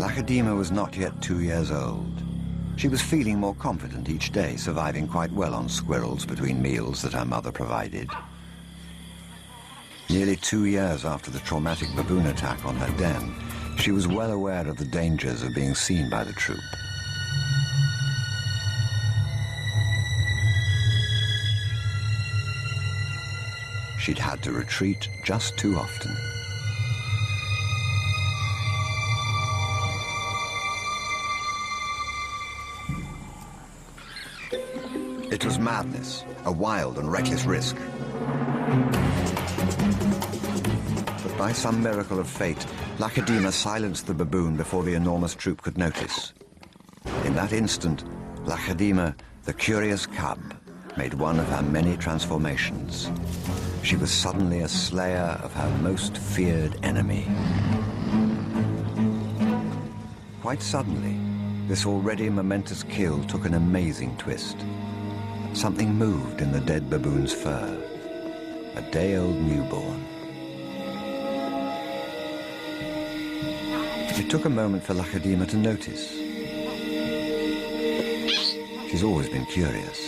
Lakedima was not yet 2 years old. She was feeling more confident each day, surviving quite well on squirrels between meals that her mother provided. Nearly 2 years after the traumatic baboon attack on her den, she was well aware of the dangers of being seen by the troop. She'd had to retreat just too often. It was madness, a wild and reckless risk. But by some miracle of fate, Lakedima silenced the baboon before the enormous troop could notice. In that instant, Lakedima, the curious cub, made one of her many transformations. She was suddenly a slayer of her most feared enemy. Quite suddenly, this already momentous kill took an amazing twist. Something moved in the dead baboon's fur. A day-old newborn. It took a moment for Lakedima to notice. She's always been curious.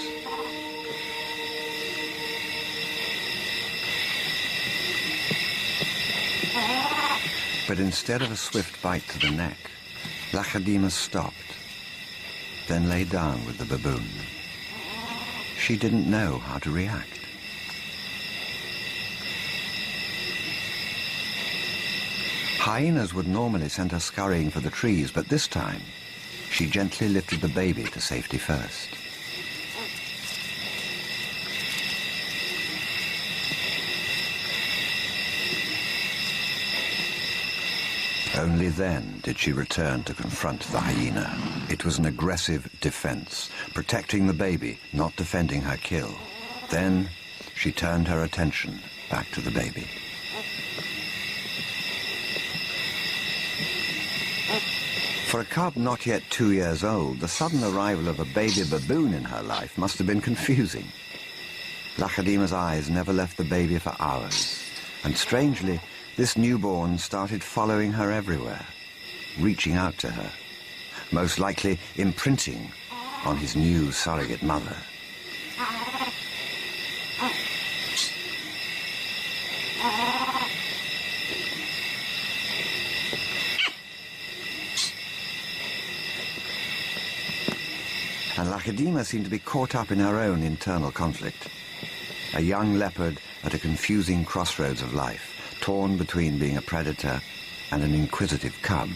But instead of a swift bite to the neck, Lakedima stopped, then lay down with the baboon. She didn't know how to react. Hyenas would normally send her scurrying for the trees, but this time, she gently lifted the baby to safety first. Only then did she return to confront the hyena. It was an aggressive defense, protecting the baby, not defending her kill. Then she turned her attention back to the baby. For a cub not yet 2 years old, the sudden arrival of a baby baboon in her life must have been confusing. Lakedima's eyes never left the baby for hours, and strangely, this newborn started following her everywhere, reaching out to her, most likely imprinting on his new surrogate mother. And Lakedima seemed to be caught up in her own internal conflict. A young leopard at a confusing crossroads of life, torn between being a predator and an inquisitive cub.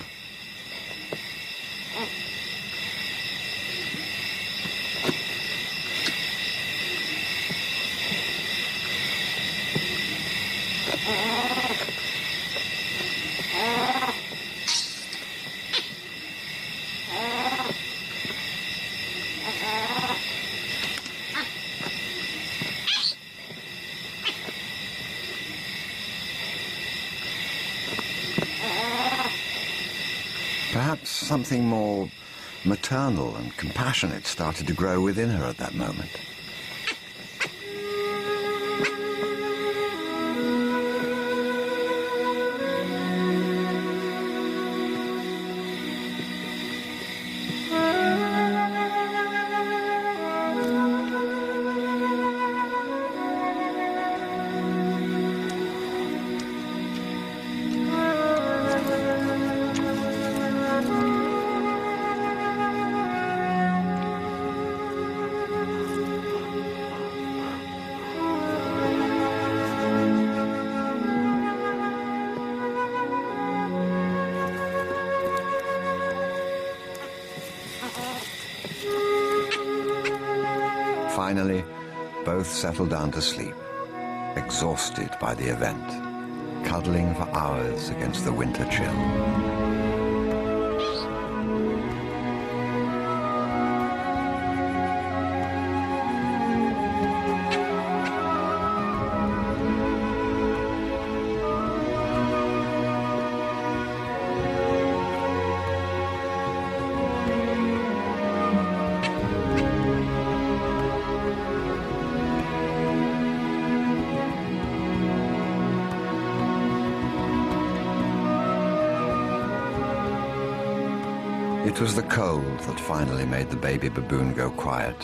Perhaps something more maternal and compassionate started to grow within her at that moment. Finally, both settled down to sleep, exhausted by the event, cuddling for hours against the winter chill. It was the cold that finally made the baby baboon go quiet.